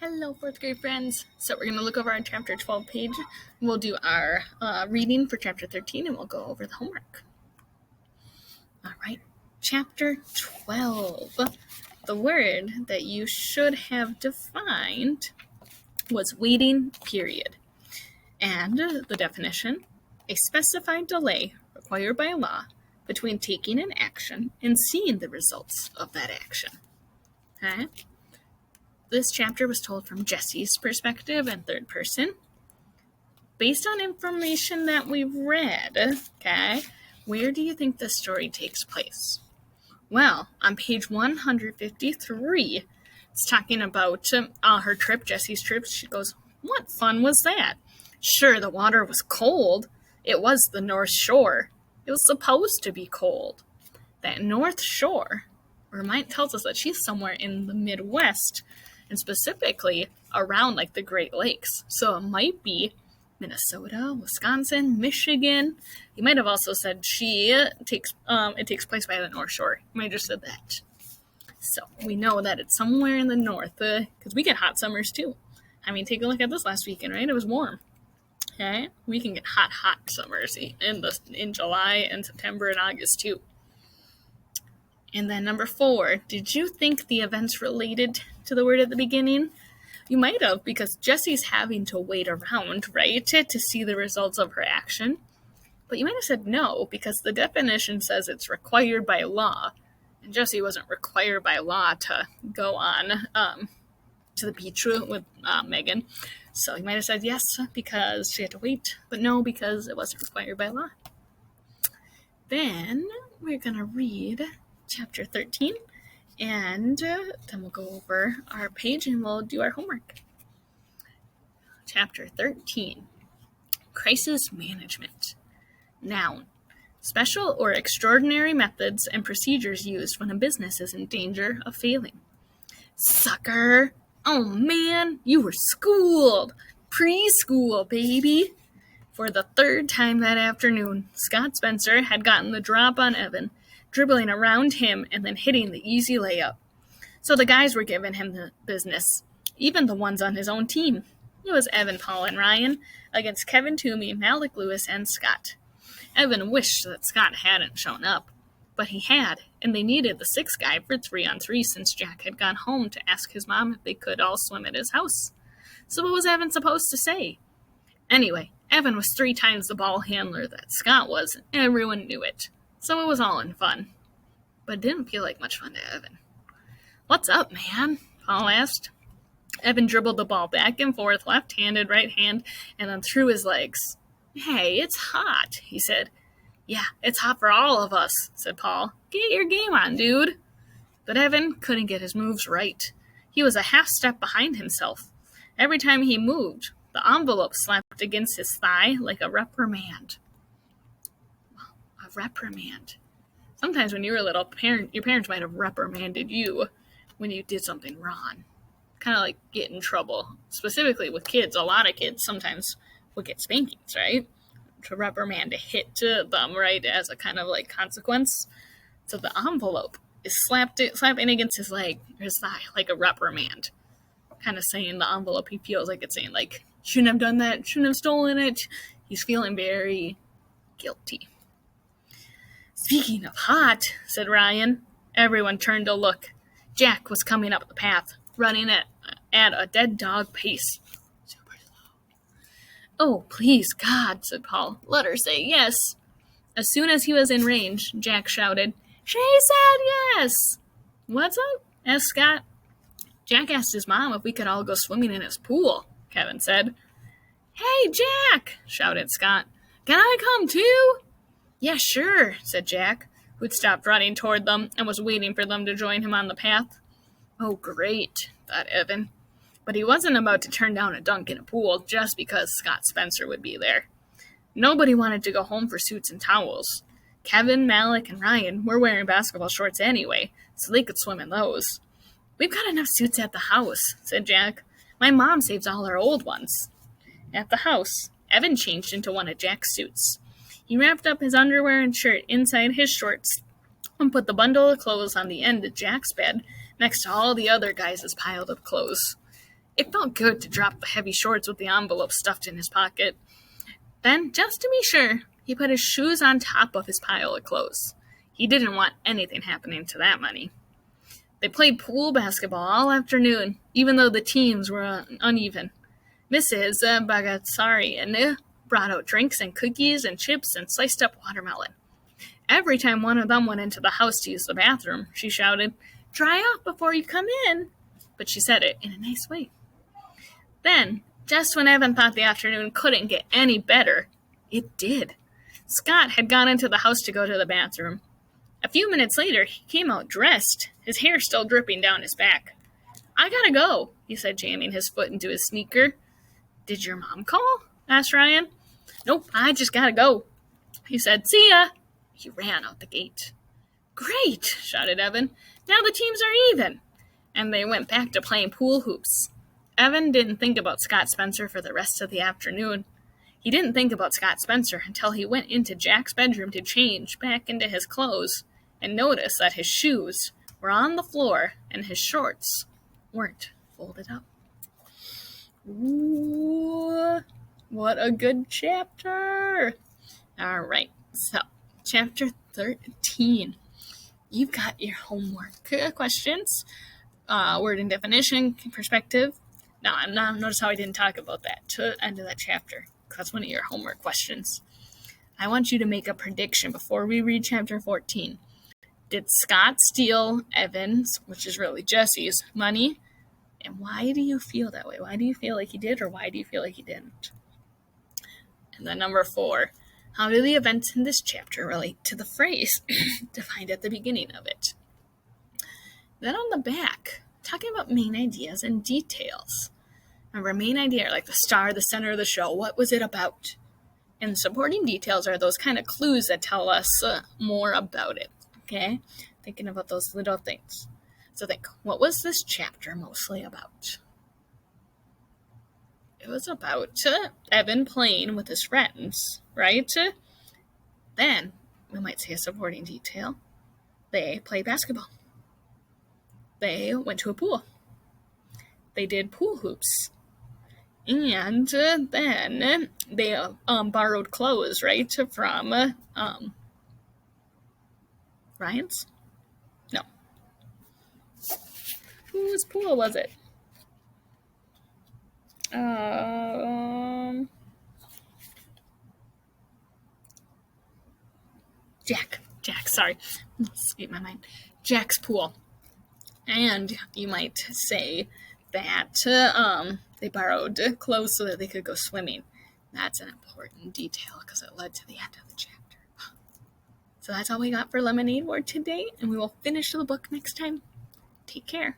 Hello, fourth grade friends. So we're going to look over our chapter 12 page. We'll do our reading for chapter 13 and we'll go over the homework. All right, chapter 12. The word that you should have defined was waiting period. And the definition, a specified delay required by law between taking an action and seeing the results of that action. Okay? This chapter was told from Jesse's perspective in third person. Based on information that we've read, okay, where do you think the story takes place? Well, on page 153, it's talking about her trip, Jesse's trip. She goes, what fun was that? Sure, the water was cold. It was the North Shore. It was supposed to be cold. That North Shore tells us that she's somewhere in the Midwest, and specifically around like the Great Lakes. So it might be Minnesota, Wisconsin, Michigan. You might have also said it takes place by the North Shore. You might have just said that. So we know that it's somewhere in the north, because we get hot summers too. I mean, take a look at this last weekend, right? It was warm. Okay, we can get hot summers in July and September and August too. And then number 4, did you think the events related to the word at the beginning? You might have, because Jesse's having to wait around, right, to see the results of her action. But you might have said no, because the definition says it's required by law. And Jesse wasn't required by law to go on to the beach with Megan. So you might have said yes, because she had to wait, but no, because it wasn't required by law. Then we're going to read chapter 13, and then we'll go over our page and we'll do our homework. Chapter 13, Crisis Management. Noun, special or extraordinary methods and procedures used when a business is in danger of failing. Sucker! Oh man, you were schooled! Preschool, baby! For the third time that afternoon, Scott Spencer had gotten the drop on Evan, dribbling around him and then hitting the easy layup. So the guys were giving him the business, even the ones on his own team. It was Evan, Paul, and Ryan against Kevin Toomey, Malik Lewis, and Scott. Evan wished that Scott hadn't shown up, but he had, and they needed the 6th guy for 3-on-3 since Jack had gone home to ask his mom if they could all swim at his house. So what was Evan supposed to say? Anyway, Evan was 3 times the ball handler that Scott was, and everyone knew it. So it was all in fun. But it didn't feel like much fun to Evan. What's up, man? Paul asked. Evan dribbled the ball back and forth, left-handed, right hand, and then threw his legs. Hey, it's hot, he said. Yeah, it's hot for all of us, said Paul. Get your game on, dude. But Evan couldn't get his moves right. He was a half step behind himself. Every time he moved, the envelope slapped against his thigh like a reprimand. A reprimand. Sometimes when you were little, your parents might have reprimanded you when you did something wrong. Kind of like get in trouble. Specifically with kids, a lot of kids sometimes will get spankings, right? To reprimand, to hit them, right, as a kind of like consequence. So the envelope is slapping against his leg, or his thigh, like a reprimand. Kind of saying the envelope, he feels like it's saying, like, shouldn't have done that, shouldn't have stolen it. He's feeling very guilty. Speaking of hot, said Ryan. Everyone turned to look. Jack was coming up the path, running at a dead dog pace. Super slow. Oh, please, God, said Paul. Let her say yes. As soon as he was in range, Jack shouted, She said yes! What's up? Asked Scott. Jack asked his mom if we could all go swimming in his pool, Kevin said. Hey, Jack, shouted Scott. Can I come too? Yeah, sure, said Jack, who'd stopped running toward them and was waiting for them to join him on the path. Oh, great, thought Evan. But he wasn't about to turn down a dunk in a pool just because Scott Spencer would be there. Nobody wanted to go home for suits and towels. Kevin, Malik, and Ryan were wearing basketball shorts anyway, so they could swim in those. We've got enough suits at the house, said Jack. My mom saves all our old ones. At the house, Evan changed into one of Jack's suits. He wrapped up his underwear and shirt inside his shorts and put the bundle of clothes on the end of Jack's bed next to all the other guys' piled up clothes. It felt good to drop the heavy shorts with the envelope stuffed in his pocket. Then, just to be sure, he put his shoes on top of his pile of clothes. He didn't want anything happening to that money. They played pool basketball all afternoon, even though the teams were uneven. Mrs. Bagatsarian brought out drinks and cookies and chips and sliced up watermelon. Every time one of them went into the house to use the bathroom, she shouted, "Dry off before you come in." But she said it in a nice way. Then, just when Evan thought the afternoon couldn't get any better, it did. Scott had gone into the house to go to the bathroom. A few minutes later, he came out dressed, his hair still dripping down his back. "I gotta go," he said, jamming his foot into his sneaker. "Did your mom call?" asked Ryan. "Nope, I just gotta go," he said. "See ya." He ran out the gate. "Great," shouted Evan. "Now the teams are even." And they went back to playing pool hoops. Evan didn't think about Scott Spencer for the rest of the afternoon. He didn't think about Scott Spencer until he went into Jack's bedroom to change back into his clothes and noticed that his shoes were on the floor and his shorts weren't folded up. Ooh, what a good chapter. All right, so chapter 13. You've got your homework questions, word and definition, perspective. Now, notice how I didn't talk about that to the end of that chapter, because that's one of your homework questions. I want you to make a prediction before we read chapter 14. Did Scott steal Evan's, which is really Jesse's, money? And why do you feel that way? Why do you feel like he did, or why do you feel like he didn't? And then number 4, how do the events in this chapter relate to the phrase defined at the beginning of it? Then on the back, talking about main ideas and details. Remember, main idea, like the star, the center of the show, what was it about? And supporting details are those kind of clues that tell us more about it, okay? Thinking about those little things. So think, what was this chapter mostly about? It was about Evan playing with his friends, right? Then, we might say a supporting detail. They played basketball. They went to a pool. They did pool hoops. And then they borrowed clothes, right, from Ryan's? No. Whose pool was it? Jack, sorry. Escaped my mind. Jack's pool. And you might say that they borrowed clothes so that they could go swimming. That's an important detail because it led to the end of the chapter. So that's all we got for Lemonade Word today, and we will finish the book next time. Take care.